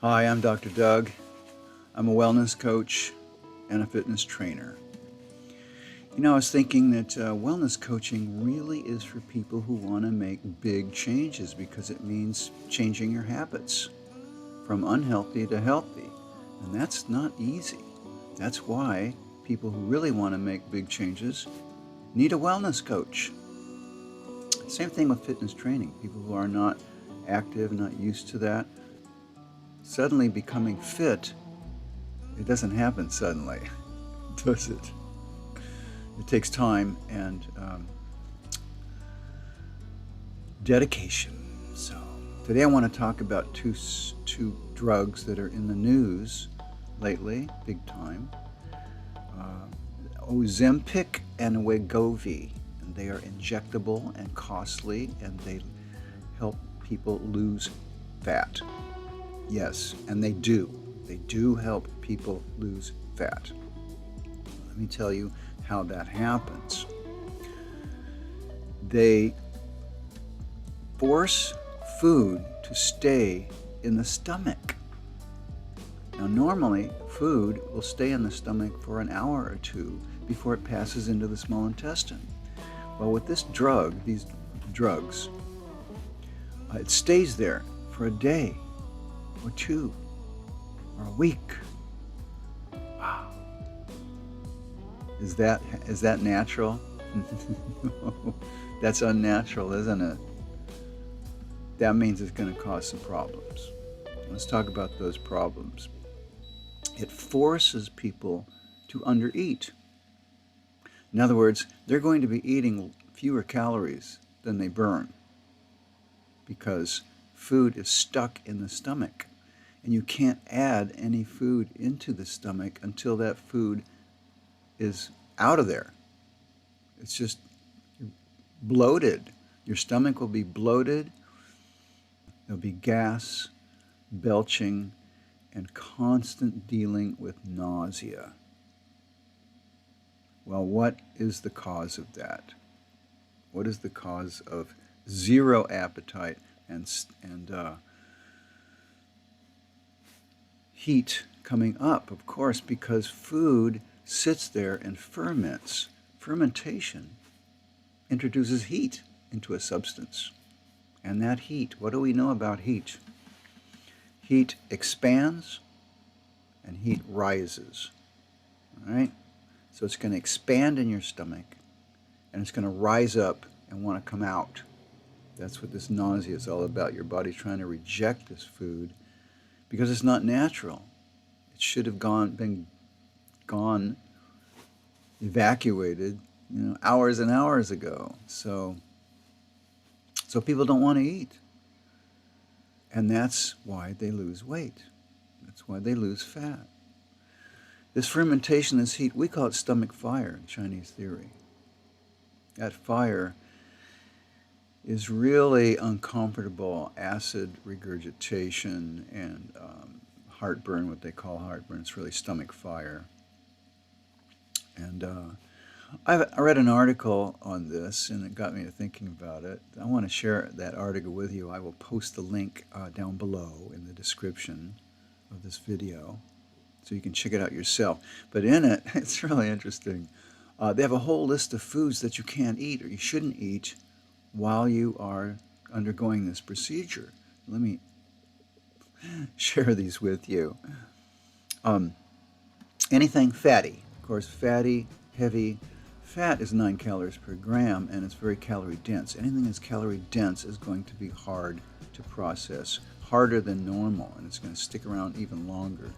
Hi, I'm Dr. Doug. I'm a wellness coach and a fitness trainer. I was thinking that wellness coaching really is for people who want to make big changes because it means changing your habits from unhealthy to healthy. And that's not easy. That's why people who really want to make big changes need a wellness coach. Same thing with fitness training. People who are not active, not used to that, suddenly becoming fit, it doesn't happen suddenly, does it? It takes time and dedication. So today I want to talk about two drugs that are in the news lately, big time. Ozempic and Wegovy. And they are injectable and costly, and they help people lose fat. Yes, and they do. They do help people lose fat. Let me tell you how that happens. They force food to stay in the stomach. Now, normally, food will stay in the stomach for an hour or two before it passes into the small intestine. Well, with these drugs, it stays there for a day or two or a week. Wow. Is that natural? No, that's unnatural, isn't it? That means it's going to cause some problems. Let's talk about those problems. It forces people to undereat. In other words, they're going to be eating fewer calories than they burn because food is stuck in the stomach. And you can't add any food into the stomach until that food is out of there. It's just bloated. Your stomach will be bloated. There'll be gas, belching, and constant dealing with nausea. Well, what is the cause of that? What is the cause of zero appetite and heat coming up? Of course, because food sits there and ferments. Fermentation introduces heat into a substance. And that heat, what do we know about heat? Heat expands and heat rises. All right? So it's going to expand in your stomach and it's going to rise up and want to come out. That's what this nausea is all about. Your body's trying to reject this food because it's not natural. It should have been gone, evacuated, hours and hours ago. So people don't want to eat. And that's why they lose weight. That's why they lose fat. This fermentation, this heat, we call it stomach fire in Chinese theory. That fire is really uncomfortable acid regurgitation and heartburn, what they call heartburn. It's really stomach fire. And I read an article on this, and it got me to thinking about it. I want to share that article with you. I will post the link down below in the description of this video so you can check it out yourself. But in it, it's really interesting. They have a whole list of foods that you can't eat or you shouldn't eat while you are undergoing this procedure. Let me share these with you. Anything fatty. Of course, fatty, heavy. Fat is 9 calories per gram, and it's very calorie dense. Anything that's calorie dense is going to be hard to process, harder than normal, and it's going to stick around even longer.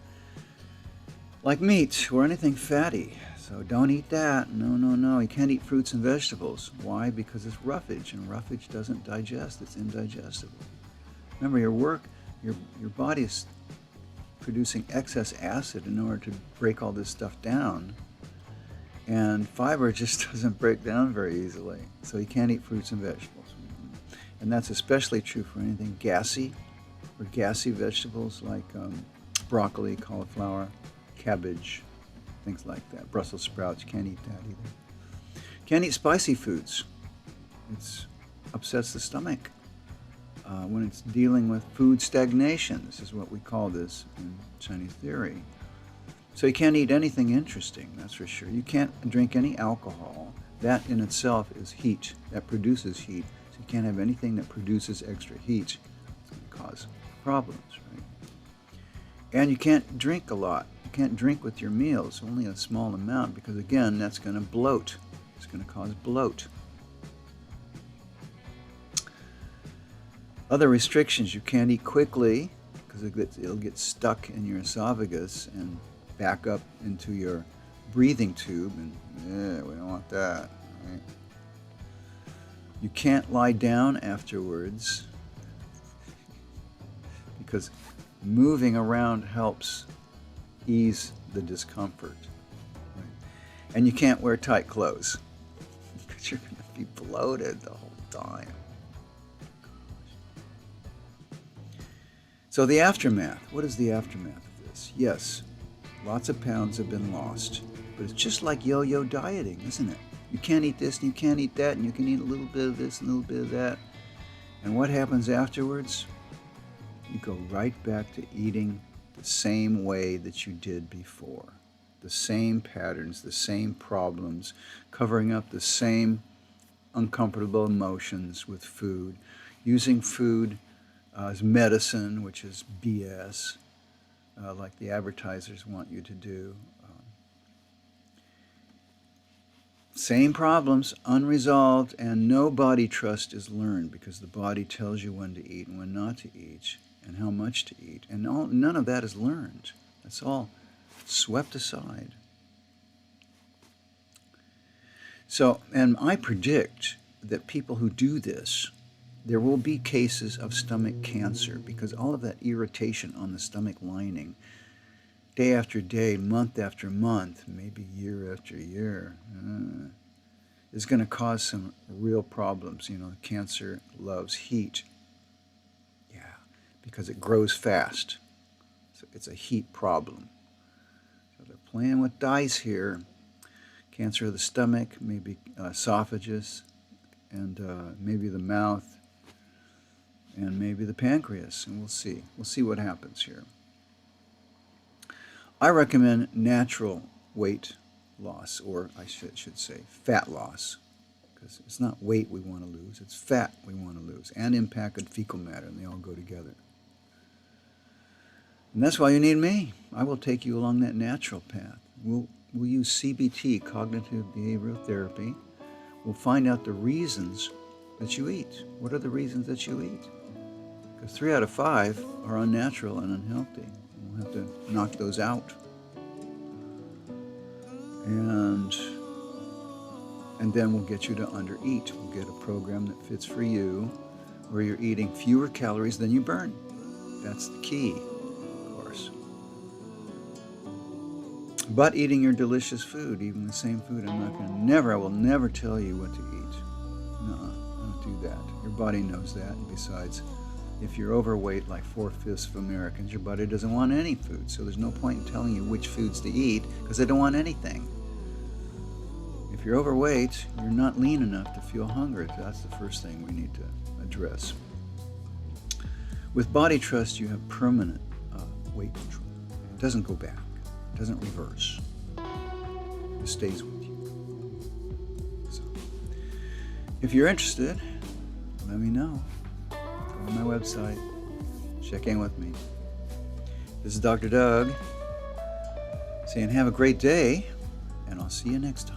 Like meat or anything fatty. So don't eat that. No. You can't eat fruits and vegetables. Why? Because it's roughage, and roughage doesn't digest. It's indigestible. Remember, your body is producing excess acid in order to break all this stuff down. And fiber just doesn't break down very easily. So you can't eat fruits and vegetables. And that's especially true for anything gassy or gassy vegetables like broccoli, cauliflower, cabbage, things like that. Brussels sprouts, you can't eat that either. Can't eat spicy foods. It upsets the stomach. when it's dealing with food stagnation. This is what we call this in Chinese theory. So you can't eat anything interesting, that's for sure. You can't drink any alcohol. That in itself is heat. That produces heat. So you can't have anything that produces extra heat. It's going to cause problems, right? And you can't drink a lot. You can't drink with your meals, only a small amount, because again, that's going to bloat. It's going to cause bloat. Other restrictions: you can't eat quickly because it'll get stuck in your esophagus and back up into your breathing tube, and we don't want that, right? You can't lie down afterwards because moving around helps ease the discomfort, right? And you can't wear tight clothes because you're going to be bloated the whole time. So the aftermath, what is the aftermath of this? Yes, lots of pounds have been lost, but it's just like yo-yo dieting, isn't it? You can't eat this and you can't eat that, and you can eat a little bit of this and a little bit of that. And what happens afterwards? You go right back to eating the same way that you did before. The same patterns, the same problems, covering up the same uncomfortable emotions with food, using food as medicine, which is BS, like the advertisers want you to do. Same problems, unresolved, and no body trust is learned because the body tells you when to eat and when not to eat and how much to eat. And none of that is learned. That's all swept aside. So, and I predict that people who do this, there will be cases of stomach cancer because all of that irritation on the stomach lining, day after day, month after month, maybe year after year, is going to cause some real problems. You know, cancer loves heat. Yeah, because it grows fast. So it's a heat problem. So they're playing with dice here. Cancer of the stomach, maybe esophagus, and maybe the mouth, and maybe the pancreas, and we'll see. We'll see what happens here. I recommend natural weight loss, or I should say fat loss, because it's not weight we want to lose, it's fat we want to lose, and impacted fecal matter, and they all go together. And that's why you need me. I will take you along that natural path. We'll use CBT, cognitive behavioral therapy. We'll find out the reasons that you eat. What are the reasons that you eat? Because 3 out of 5 are unnatural and unhealthy. We'll have to knock those out. And then we'll get you to undereat. We'll get a program that fits for you, where you're eating fewer calories than you burn. That's the key, of course. But eating your delicious food, even the same food, I will never tell you what to eat. No, I don't do that. Your body knows that. And besides, if you're overweight, like 4/5 of Americans, your body doesn't want any food. So there's no point in telling you which foods to eat because they don't want anything. If you're overweight, you're not lean enough to feel hunger. That's the first thing we need to address. With Body Trust, you have permanent weight control. It doesn't go back. It doesn't reverse. It stays with you. So, if you're interested, let me know. Go to my website. Check in with me. This is Dr. Doug saying have a great day, and I'll see you next time.